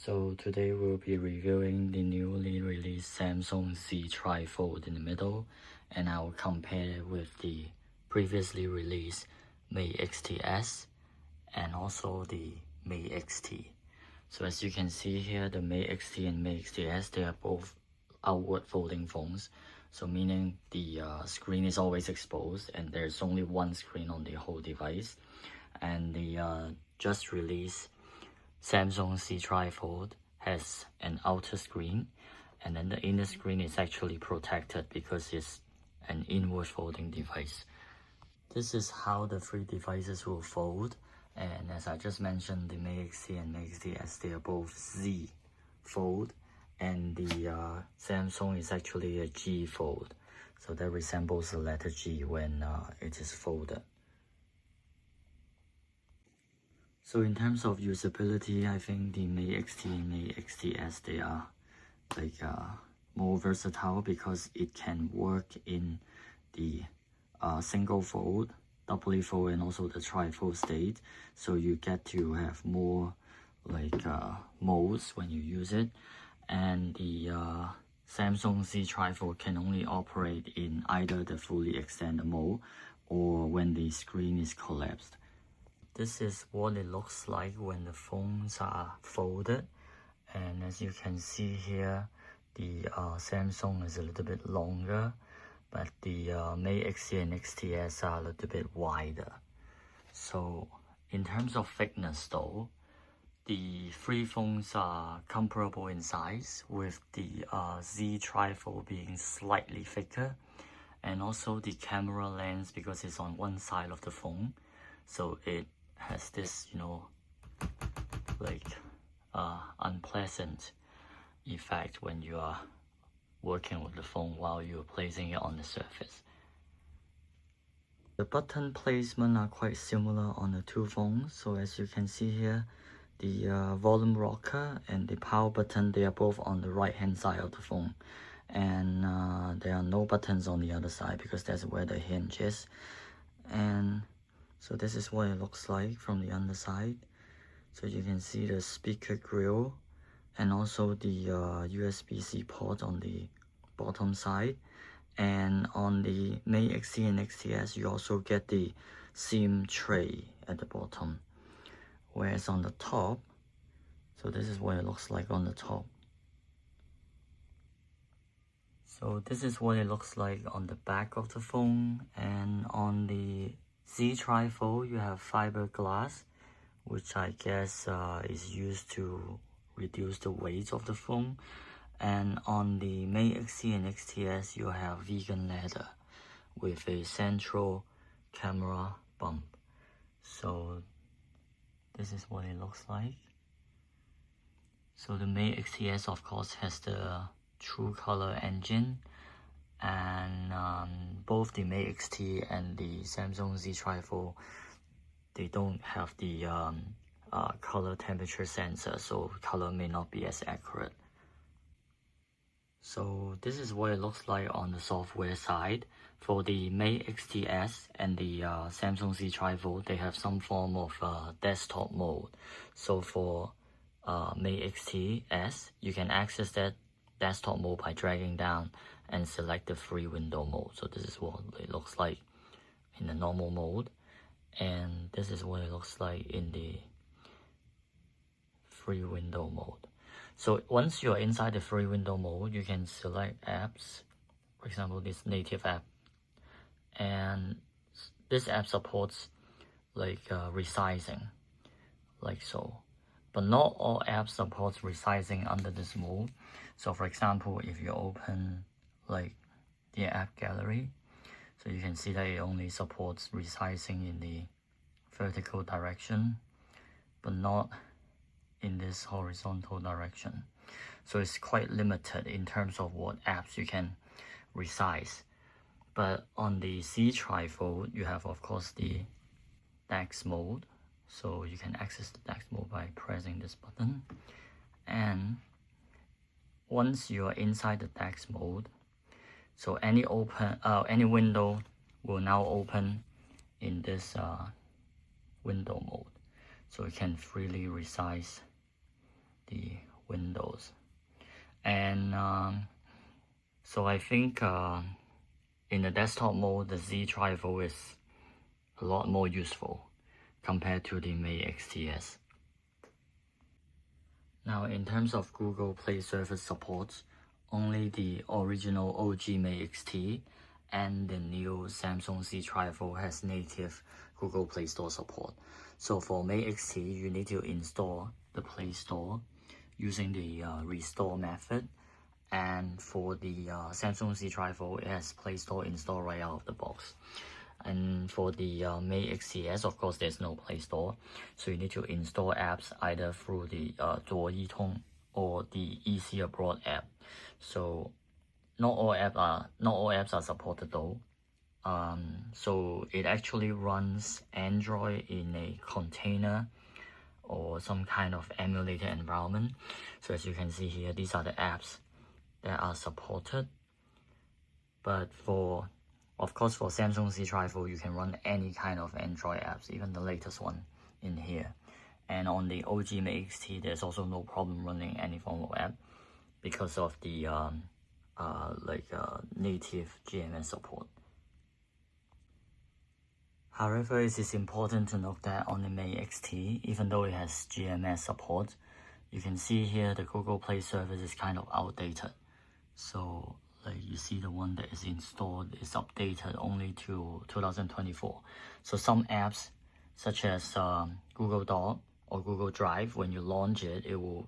So today we'll be reviewing the newly released Samsung Ztrifold in the middle, and I'll compare it with the previously released Mate XTS and also the Mate XT. So as you can see here, the Mate XT and Mate XTS, they are both outward folding phones. So meaning the screen is always exposed and there's only one screen on the whole device. And the just released Samsung Ztrifold has an outer screen, and then the inner screen is actually protected because it's an inward folding device. This is how the three devices will fold, and as I just mentioned, the Mate XT and Mate XTS, they are both Z fold, and the Samsung is actually a G fold, so that resembles the letter G when it is folded. So in terms of usability, I think the Mate XT and Mate XTS, they are more versatile because it can work in the single fold, doubly fold, and also the trifold state. So you get to have more modes when you use it. And the Samsung Ztrifold can only operate in either the fully extended mode or when the screen is collapsed. This is what it looks like when the phones are folded, and as you can see here, the Samsung is a little bit longer, but the Mate XT and XTS are a little bit wider. So in terms of thickness though, the three phones are comparable in size, with the Ztrifold being slightly thicker, and also the camera lens, because it's on one side of the phone, so it has this, unpleasant effect when you are working with the phone while you're placing it on the surface. The button placement are quite similar on the two phones. So as you can see here, the volume rocker and the power button, they are both on the right hand side of the phone, and there are no buttons on the other side because that's where the hinge is. And so this is what it looks like from the underside. So you can see the speaker grill and also the USB-C port on the bottom side. And on the Mate XT and XTS, you also get the SIM tray at the bottom. Whereas on the top, so this is what it looks like on the top. So this is what it looks like on the back of the phone, and on the Ztrifold you have fiberglass, which I guess is used to reduce the weight of the phone. And on the Mate XT and XTS you have vegan leather with a central camera bump. So this is what it looks like. So the Mate XTS of course has the true color engine, and both the Mate XT and the Samsung Ztrifold, they don't have the color temperature sensor, so color may not be as accurate. So this is what it looks like on the software side. For the Mate XTS and the Samsung Ztrifold, they have some form of desktop mode. So for Mate XTS, you can access that desktop mode by dragging down and select the free window mode. So this is what it looks like in the normal mode, and this is what it looks like in the free window mode. So once you're inside the free window mode, you can select apps, for example this native app, and this app supports resizing like so, but not all apps supports resizing under this mode. So for example, if you open the app gallery, so you can see that it only supports resizing in the vertical direction, but not in this horizontal direction. So it's quite limited in terms of what apps you can resize. But on the Ztrifold, you have of course the DeX mode, so you can access the DeX mode by pressing this button. And once you are inside the DeX mode, so any window will now open in this window mode, so you can freely resize the windows. And so I think in the desktop mode, the Ztrifold is a lot more useful compared to the Mate XTS. Now, in terms of Google Play Service support, only the original OG Mate XT and the new Samsung Ztrifold has native Google Play Store support. So for Mate XT, you need to install the Play Store using the restore method. And for the Samsung Ztrifold, it has Play Store installed right out of the box. And for the Mate XTS, of course, there's no Play Store, so you need to install apps either through the 左一通 or the Easy Abroad app. So not all apps are supported though. So it actually runs Android in a container or some kind of emulated environment. So as you can see here, these are the apps that are supported. But of course, for Samsung Ztrifold, you can run any kind of Android apps, even the latest one in here. And on the OG Mate XT, there's also no problem running any form of app because of the native GMS support. However, it is important to note that on the Mate XT, even though it has GMS support, you can see here the Google Play service is kind of outdated. So you see the one that is installed is updated only to 2024. So some apps such as Google Doc or Google Drive, when you launch it, it will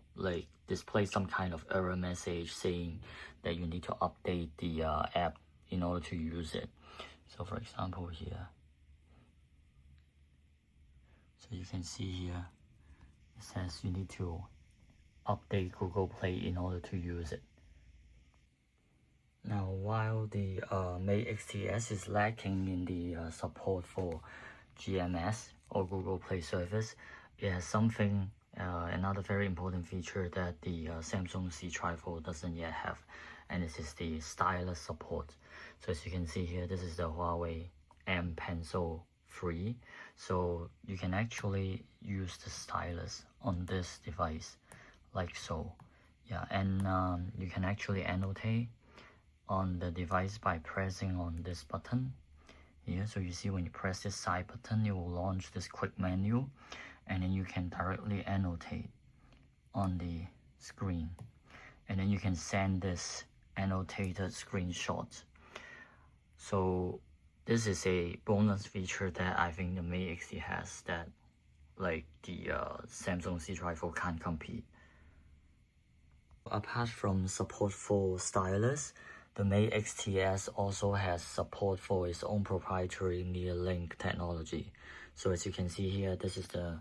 display some kind of error message saying that you need to update the app in order to use it. So for example here, so you can see here, it says you need to update Google Play in order to use it. Now, while the Mate XTS is lacking in the support for GMS or Google Play service, it has something, another very important feature that the Samsung Ztrifold doesn't yet have, and this is the Stylus support. So as you can see here, this is the Huawei M Pencil 3. So you can actually use the stylus on this device, like so. Yeah, and you can actually annotate on the device by pressing on this button here. So you see when you press this side button, it will launch this quick menu, and then you can directly annotate on the screen, and then you can send this annotated screenshot. So this is a bonus feature that I think the Mate XT has that the Samsung Ztrifold can't compete. Apart from support for stylus, the Mate XTS also has support for its own proprietary near-link technology. So as you can see here, this is the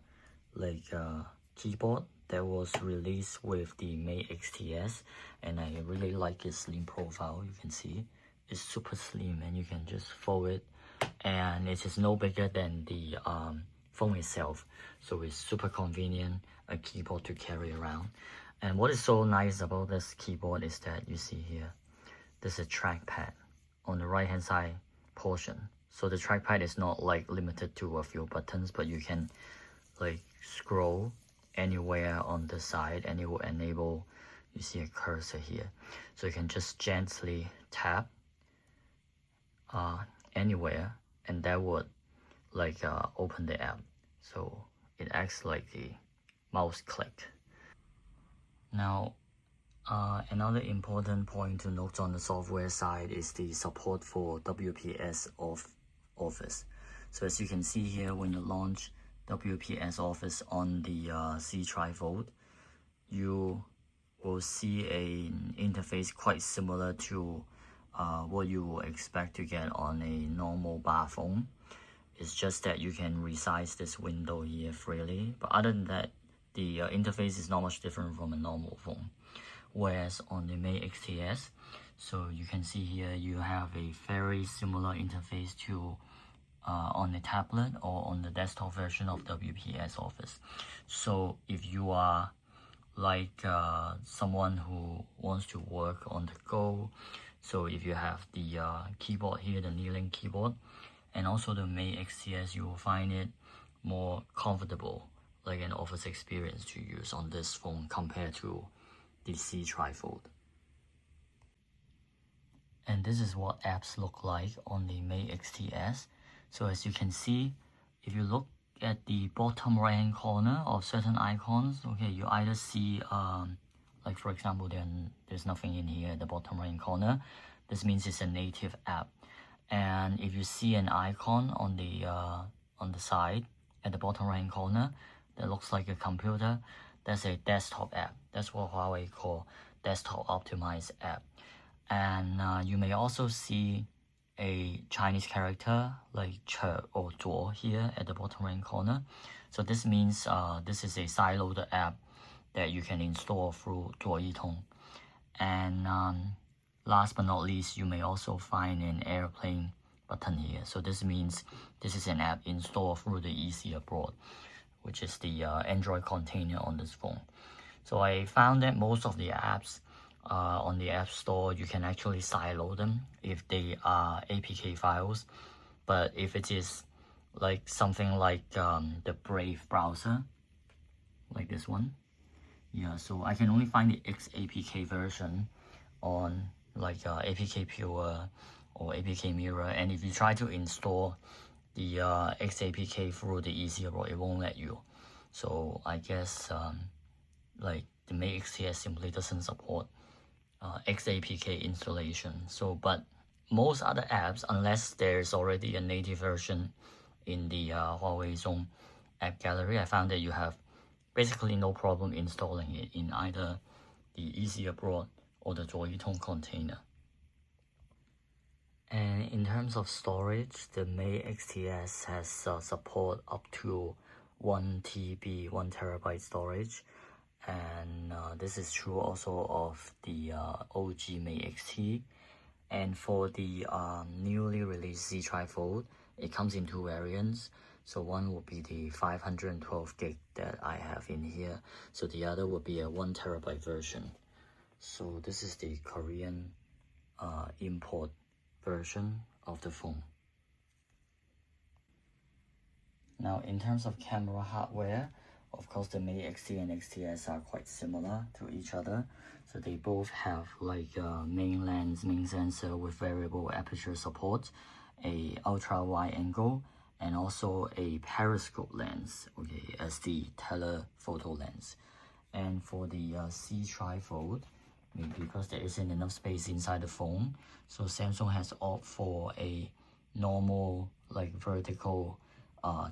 keyboard that was released with the Mate XTS, and I really like its slim profile. You can see it's super slim, and you can just fold it, and it is no bigger than the phone itself. So it's super convenient, a keyboard to carry around. And what is so nice about this keyboard is that you see here, there's a trackpad on the right hand side portion. So the trackpad is not limited to a few buttons, but you can scroll anywhere on the side, and it will enable, you see a cursor here. So you can just gently tap anywhere, and that would open the app. So it acts like a mouse click. Now, another important point to note on the software side is the support for WPS Office. So as you can see here, when you launch WPS Office on the Ztrifold, you will see an interface quite similar to what you will expect to get on a normal bar phone. It's just that you can resize this window here freely, but other than that, the interface is not much different from a normal phone. Whereas on the Mate XTS, so you can see here, you have a very similar interface to on the tablet or on the desktop version of WPS Office. So if you are someone who wants to work on the go, so if you have the keyboard here, the near-link keyboard, and also the Mate XTS, you will find it more comfortable, like an office experience to use on this phone compared to the Ztrifold. And this is what apps look like on the Mate XTS. So as you can see, if you look at the bottom right hand corner of certain icons, okay, you either see like for example, there's nothing in here at the bottom right hand corner. This means it's a native app. And if you see an icon on the side at the bottom right hand corner that looks like a computer, that's a desktop app. That's what Huawei call desktop optimized app. And you may also see a Chinese character like 扯 or 左 here at the bottom right corner. So this means this is a sideloaded app that you can install through 左一通. And last but not least, you may also find an airplane button here. So this means this is an app installed through the Easy Abroad, which is the Android container on this phone. So I found that most of the apps on the App Store, you can actually sideload them if they are APK files. But if it is like something like the Brave browser, like this one, yeah, so I can only find the XAPK version on like APK Pure or APK Mirror. And if you try to install the XAPK through the Easy Abroad, it won't let you. So I guess like the Mate XTS simply doesn't support XAPK installation. So, but most other apps, unless there's already a native version in the Huawei's own app gallery, I found that you have basically no problem installing it in either the Easy Abroad or the 左一通 container. And in terms of storage, the Mate XTS has support up to 1 TB, 1 terabyte storage. And this is true also of the OG Mate XT. And for the newly released Ztrifold, it comes in 2 variants. So one will be the 512 gig that I have in here. So the other will be a 1 terabyte version. So this is the Korean import version of the phone. Now in terms of camera hardware, of course the Mate XT and XTS are quite similar to each other. So they both have like main lens, main sensor with variable aperture support, a ultra wide angle, and also a periscope lens, okay, as the telephoto lens. And for the Ztrifold, because there isn't enough space inside the phone, so Samsung has opted for a normal like vertical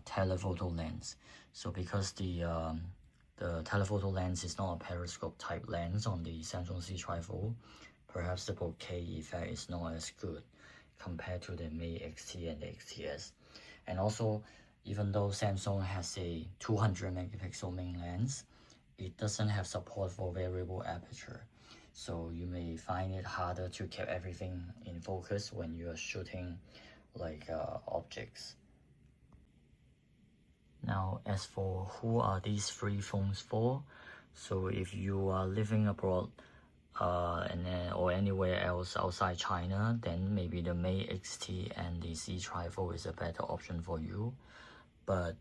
telephoto lens. So because the telephoto lens is not a periscope type lens on the Samsung Ztrifold, perhaps the bokeh effect is not as good compared to the Mate XT and the XTS. And also, even though Samsung has a 200 megapixel main lens, it doesn't have support for variable aperture. So you may find it harder to keep everything in focus when you are shooting like objects. Now, as for who are these 3 phones for, so if you are living abroad or anywhere else outside China, then maybe the Mate XT and the Ztrifold is a better option for you. But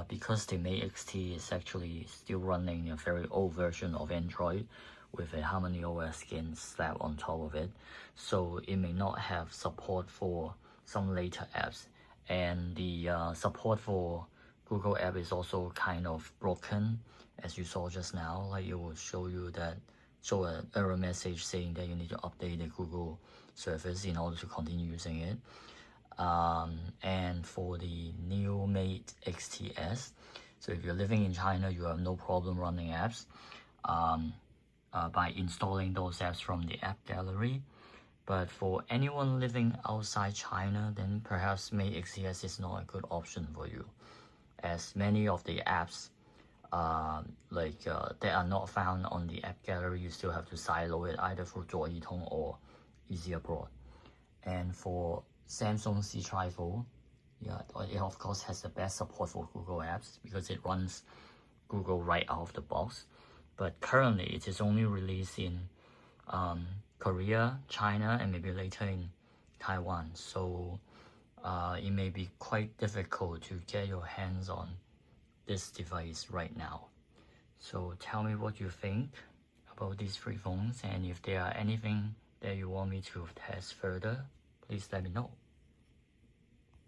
because the Mate XT is actually still running a very old version of Android with a Harmony OS skin slapped on top of it, so it may not have support for some later apps. And the support for Google app is also kind of broken, as you saw just now. Like it will show an error message saying that you need to update the Google service in order to continue using it. And for the new Mate XTS, so if you're living in China, you have no problem running apps by installing those apps from the app gallery. But for anyone living outside China, then perhaps Mate XTS is not a good option for you, as many of the apps that are not found on the app gallery, you still have to sideload it either through 左一通 or Easy Abroad. And for Samsung Ztrifold, yeah, it of course has the best support for Google apps because it runs Google right out of the box. But currently it is only released in Korea, China, and maybe later in Taiwan. So it may be quite difficult to get your hands on this device right now. So tell me what you think about these three phones, and if there are anything that you want me to test further, please let me know.